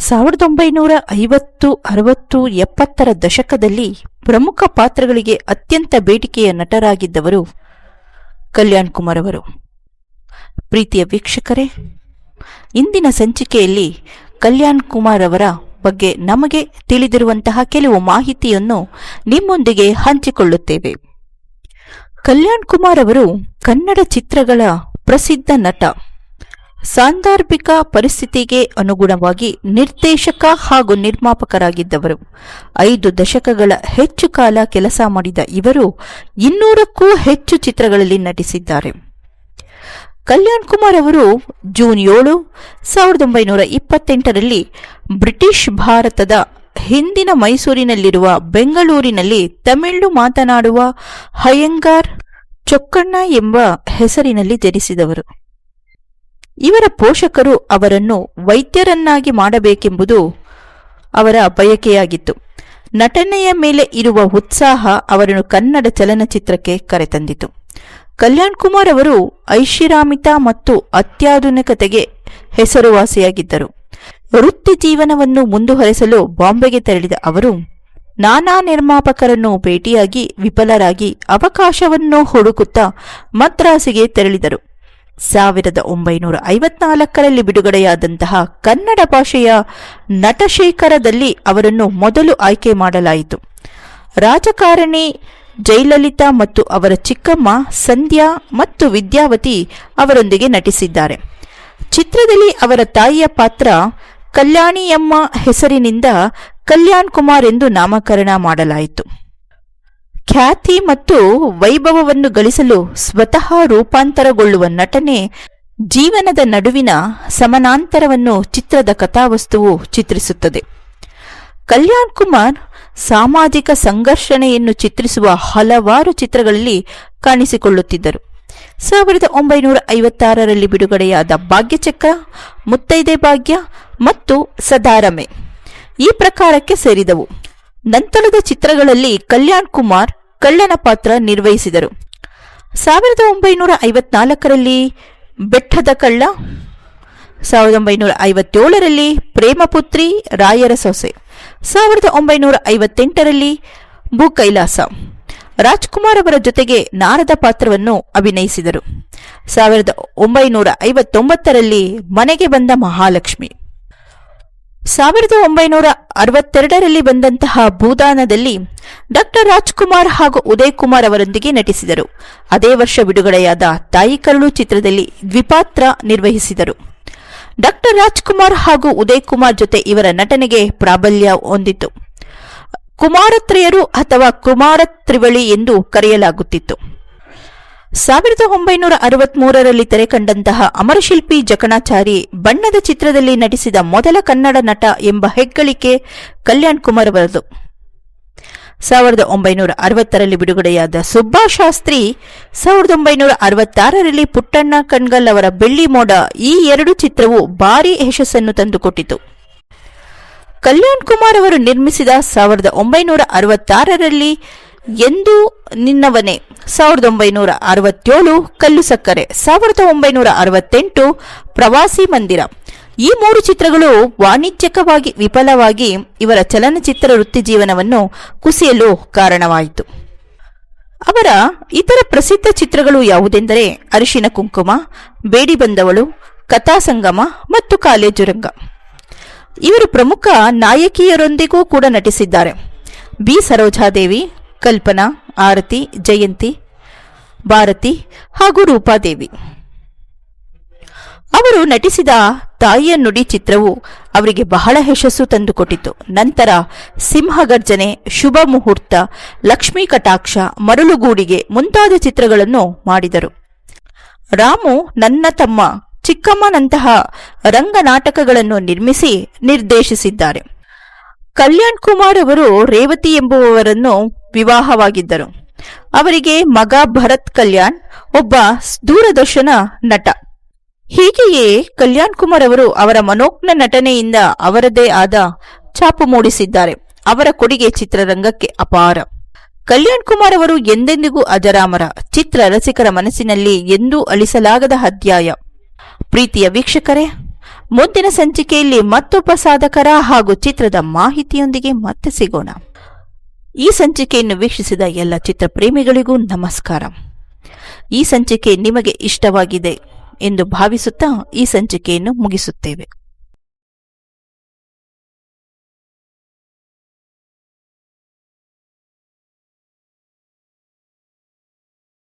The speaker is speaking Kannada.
1950, 60, 70ರ ದಶಕದಲ್ಲಿ ಪ್ರಮುಖ ಪಾತ್ರಗಳಿಗೆ ಅತ್ಯಂತ ಬೇಡಿಕೆಯ ನಟರಾಗಿದ್ದವರು ಕಲ್ಯಾಣ್ ಕುಮಾರ್ ಅವರು. ಪ್ರೀತಿಯ ವೀಕ್ಷಕರೇ, ಇಂದಿನ ಸಂಚಿಕೆಯಲ್ಲಿ ಕಲ್ಯಾಣ್ ಕುಮಾರ್ ಅವರ ಬಗ್ಗೆ ನಮಗೆ ತಿಳಿದಿರುವಂತಹ ಕೆಲವು ಮಾಹಿತಿಯನ್ನು ನಿಮ್ಮೊಂದಿಗೆ ಹಂಚಿಕೊಳ್ಳುತ್ತೇವೆ. ಕಲ್ಯಾಣ್ ಕುಮಾರ್ ಅವರು ಕನ್ನಡ ಚಿತ್ರಗಳ ಪ್ರಸಿದ್ಧ ನಟ. ಸಾಂದರ್ಭಿಕ ಪರಿಸ್ಥಿತಿಗೆ ಅನುಗುಣವಾಗಿ ನಿರ್ದೇಶಕ ಹಾಗೂ ನಿರ್ಮಾಪಕರಾಗಿದ್ದವರು. 5 ದಶಕಗಳ ಹೆಚ್ಚು ಕಾಲ ಕೆಲಸ ಮಾಡಿದ ಇವರು 200ಕ್ಕೂ ಹೆಚ್ಚು ಚಿತ್ರಗಳಲ್ಲಿ ನಟಿಸಿದ್ದಾರೆ. ಕಲ್ಯಾಣ್ ಕುಮಾರ್ ಅವರು ಜೂನ್ 7, 1928ರಲ್ಲಿ ಬ್ರಿಟಿಷ್ ಭಾರತದ ಹಿಂದಿನ ಮೈಸೂರಿನಲ್ಲಿರುವ ಬೆಂಗಳೂರಿನಲ್ಲಿ ತಮಿಳು ಮಾತನಾಡುವ ಅಯ್ಯಂಗಾರ್ ಚೊಕ್ಕಣ್ಣ ಎಂಬ ಹೆಸರಿನಲ್ಲಿ ಜನಿಸಿದವರು. ಇವರ ಪೋಷಕರು ಅವರನ್ನು ವೈದ್ಯರನ್ನಾಗಿ ಮಾಡಬೇಕೆಂಬುದು ಅವರ ಬಯಕೆಯಾಗಿತ್ತು. ನಟನೆಯ ಮೇಲೆ ಇರುವ ಉತ್ಸಾಹ ಅವರನ್ನು ಕನ್ನಡ ಚಲನಚಿತ್ರಕ್ಕೆ ಕರೆತಂದಿತು. ಕಲ್ಯಾಣ್ ಕುಮಾರ್ ಅವರು ಐಷಾರಾಮಿತ ಮತ್ತು ಅತ್ಯಾಧುನಿಕತೆಗೆ ಹೆಸರುವಾಸಿಯಾಗಿದ್ದರು. ವೃತ್ತಿ ಜೀವನವನ್ನು ಮುಂದುವರೆಸಲು ಬಾಂಬೆಗೆ ತೆರಳಿದ ಅವರು ನಾನಾ ನಿರ್ಮಾಪಕರನ್ನು ಭೇಟಿಯಾಗಿ ವಿಫಲರಾಗಿ ಅವಕಾಶವನ್ನು ಹುಡುಕುತ್ತಾ ಮದ್ರಾಸಿಗೆ ತೆರಳಿದರು. 1954ರಲ್ಲಿ ಬಿಡುಗಡೆಯಾದಂತಹ ಕನ್ನಡ ಭಾಷೆಯ ನಟಶೇಖರದಲ್ಲಿ ಅವರನ್ನು ಮೊದಲು ಆಯ್ಕೆ ಮಾಡಲಾಯಿತು. ರಾಜಕಾರಣಿ ಜಯಲಲಿತಾ ಮತ್ತು ಅವರ ಚಿಕ್ಕಮ್ಮ ಸಂಧ್ಯಾ ಮತ್ತು ವಿದ್ಯಾವತಿ ಅವರೊಂದಿಗೆ ನಟಿಸಿದ್ದಾರೆ. ಚಿತ್ರದಲ್ಲಿ ಅವರ ತಾಯಿಯ ಪಾತ್ರ ಕಲ್ಯಾಣಿಯಮ್ಮ ಹೆಸರಿನಿಂದ ಕಲ್ಯಾಣ್ ಕುಮಾರ್ ಎಂದು ನಾಮಕರಣ ಮಾಡಲಾಯಿತು. ಖ್ಯಾತಿ ಮತ್ತು ವೈಭವವನ್ನು ಗಳಿಸಲು ಸ್ವತಃ ರೂಪಾಂತರಗೊಳ್ಳುವ ನಟನೆ ಜೀವನದ ನಡುವಿನ ಸಮಾನಾಂತರವನ್ನು ಚಿತ್ರದ ಕಥಾವಸ್ತುವು ಚಿತ್ರಿಸುತ್ತದೆ. ಕಲ್ಯಾಣ್ ಕುಮಾರ್ ಸಾಮಾಜಿಕ ಸಂಘರ್ಷಣೆಯನ್ನು ಚಿತ್ರಿಸುವ ಹಲವಾರು ಚಿತ್ರಗಳಲ್ಲಿ ಕಾಣಿಸಿಕೊಳ್ಳುತ್ತಿದ್ದರು. 1956ರಲ್ಲಿ ಬಿಡುಗಡೆಯಾದ ಭಾಗ್ಯಚಕ್ರ, ಮುತ್ತೈದೆ ಭಾಗ್ಯ ಮತ್ತು ಸದಾರಮೆ ಈ ಪ್ರಕಾರಕ್ಕೆ ಸೇರಿದವು. ನಂತರದ ಚಿತ್ರಗಳಲ್ಲಿ ಕಲ್ಯಾಣ್ ಕುಮಾರ್ ಕಳ್ಳನ ಪಾತ್ರ ನಿರ್ವಹಿಸಿದರು. 1954ರಲ್ಲಿ ಬೆಟ್ಟದ ಕಳ್ಳ, 1957ರಲ್ಲಿ ಪ್ರೇಮಪುತ್ರಿ ರಾಯರ ಸೊಸೆ, 1958ರಲ್ಲಿ ಭೂಕೈಲಾಸ. ರಾಜ್ಕುಮಾರ್ ಅವರ ಜೊತೆಗೆ ನಾರದ ಪಾತ್ರವನ್ನು ಅಭಿನಯಿಸಿದರು. 1959ರಲ್ಲಿ ಮನೆಗೆ ಬಂದ ಮಹಾಲಕ್ಷ್ಮಿ. 1962ರಲ್ಲಿ ಬಂದಂತಹ ಭೂದಾನದಲ್ಲಿ ಡಾ ರಾಜ್ಕುಮಾರ್ ಹಾಗೂ ಉದಯ್ ಕುಮಾರ್ ಅವರೊಂದಿಗೆ ನಟಿಸಿದರು. ಅದೇ ವರ್ಷ ಬಿಡುಗಡೆಯಾದ ತಾಯಿ ಕರುಳು ಚಿತ್ರದಲ್ಲಿ ದ್ವಿಪಾತ್ರ ನಿರ್ವಹಿಸಿದರು. ಡಾ ರಾಜ್ಕುಮಾರ್ ಹಾಗೂ ಉದಯ್ ಕುಮಾರ್ ಜೊತೆ ಇವರ ನಟನೆಗೆ ಪ್ರಾಬಲ್ಯ ಹೊಂದಿತು. ಕುಮಾರತ್ರಯರು ಅಥವಾ ಕುಮಾರ ತ್ರಿವಳಿ ಎಂದು ಕರೆಯಲಾಗುತ್ತಿತ್ತು. 1963ರಲ್ಲಿ ತೆರೆಕಂಡಂತಹ ಅಮರಶಿಲ್ಪಿ ಜಕಣಾಚಾರಿ ಬಣ್ಣದ ಚಿತ್ರದಲ್ಲಿ ನಟಿಸಿದ ಮೊದಲ ಕನ್ನಡ ನಟ ಎಂಬ ಹೆಗ್ಗಳಿಕೆ ಕಲ್ಯಾಣ್ ಕುಮಾರ್ ಅವರದು. 1960ರಲ್ಲಿ ಬಿಡುಗಡೆಯಾದ ಸುಬ್ಬಾಶಾಸ್ತ್ರಿ, 1966ರಲ್ಲಿ ಪುಟ್ಟಣ್ಣ ಕಣ್ಗಲ್ ಅವರ ಬೆಳ್ಳಿ ಮೋಡ ಈ 2 ಚಿತ್ರವು ಭಾರೀ ಯಶಸ್ಸನ್ನು ತಂದುಕೊಟ್ಟಿತು. ಕಲ್ಯಾಣ್ ಕುಮಾರ್ ಅವರು ನಿರ್ಮಿಸಿದ 1966ರಲ್ಲಿ ಎಂದು ನಿನ್ನವನೇ, 1967 ಕಲ್ಲು ಸಕ್ಕರೆ, 1968 ಪ್ರವಾಸಿ ಮಂದಿರ ಈ 3 ಚಿತ್ರಗಳು ವಾಣಿಜ್ಯಿಕವಾಗಿ ವಿಫಲವಾಗಿ ಇವರ ಚಲನಚಿತ್ರ ವೃತ್ತಿ ಜೀವನವನ್ನು ಕುಸಿಯಲು ಕಾರಣವಾಯಿತು. ಅವರ ಇತರ ಪ್ರಸಿದ್ಧ ಚಿತ್ರಗಳು ಯಾವುದೆಂದರೆ ಅರಿಶಿನ ಕುಂಕುಮ, ಬೇಡಿ ಬಂದವಳು, ಕಥಾಸಂಗಮ ಮತ್ತು ಕಾಲೇಜು ರಂಗ. ಇವರು ಪ್ರಮುಖ ನಾಯಕಿಯರೊಂದಿಗೂ ಕೂಡ ನಟಿಸಿದ್ದಾರೆ. ಬಿ ಸರೋಜಾದೇವಿ, ಕಲ್ಪನಾ, ಆರತಿ, ಜಯಂತಿ, ಭಾರತಿ ಹಾಗೂ ರೂಪಾದೇವಿ. ಅವರು ನಟಿಸಿದ ತಾಯಿಯ ನುಡಿ ಚಿತ್ರವು ಅವರಿಗೆ ಬಹಳ ಯಶಸ್ಸು ತಂದುಕೊಟ್ಟಿತು. ನಂತರ ಸಿಂಹಗರ್ಜನೆ, ಶುಭ ಮುಹೂರ್ತ, ಲಕ್ಷ್ಮೀ ಕಟಾಕ್ಷ, ಮರಳುಗೂಡಿಗೆ ಮುಂತಾದ ಚಿತ್ರಗಳನ್ನು ಮಾಡಿದರು. ರಾಮು ನನ್ನ ತಮ್ಮ, ಚಿಕ್ಕಮ್ಮನಂತಹ ರಂಗ ನಾಟಕಗಳನ್ನು ನಿರ್ಮಿಸಿ ನಿರ್ದೇಶಿಸಿದ್ದಾರೆ. ಕಲ್ಯಾಣ್ ಕುಮಾರ್ ಅವರು ರೇವತಿ ಎಂಬುವವರನ್ನು ವಿವಾಹವಾಗಿದ್ದರು. ಅವರಿಗೆ ಮಗ ಭರತ್ ಕಲ್ಯಾಣ್ ಒಬ್ಬ ದೂರದರ್ಶನ ನಟ. ಹೀಗೆಯೇ ಕಲ್ಯಾಣ್ ಕುಮಾರ್ ಅವರು ಅವರ ಮನೋಜ್ಞ ನಟನೆಯಿಂದ ಅವರದೇ ಆದ ಛಾಪು ಮೂಡಿಸಿದ್ದಾರೆ. ಅವರ ಕೊಡುಗೆ ಚಿತ್ರರಂಗಕ್ಕೆ ಅಪಾರ. ಕಲ್ಯಾಣ್ ಕುಮಾರ್ ಅವರು ಎಂದೆಂದಿಗೂ ಅಜರಾಮರ. ಚಿತ್ರ ರಸಿಕರ ಮನಸ್ಸಿನಲ್ಲಿ ಎಂದೂ ಅಳಿಸಲಾಗದ ಅಧ್ಯಾಯ. ಪ್ರೀತಿಯ ವೀಕ್ಷಕರೇ, ಮುಂದಿನ ಸಂಚಿಕೆಯಲ್ಲಿ ಮತ್ತೊಬ್ಬ ಸಾಧಕರ ಹಾಗೂ ಚಿತ್ರದ ಮಾಹಿತಿಯೊಂದಿಗೆ ಮತ್ತೆ ಸಿಗೋಣ. ಈ ಸಂಚಿಕೆಯನ್ನು ವೀಕ್ಷಿಸಿದ ಎಲ್ಲ ಚಿತ್ರಪ್ರೇಮಿಗಳಿಗೂ ನಮಸ್ಕಾರ. ಈ ಸಂಚಿಕೆ ನಿಮಗೆ ಇಷ್ಟವಾಗಿದೆ ಎಂದು ಭಾವಿಸುತ್ತಾ ಈ ಸಂಚಿಕೆಯನ್ನು ಮುಗಿಸುತ್ತೇವೆ.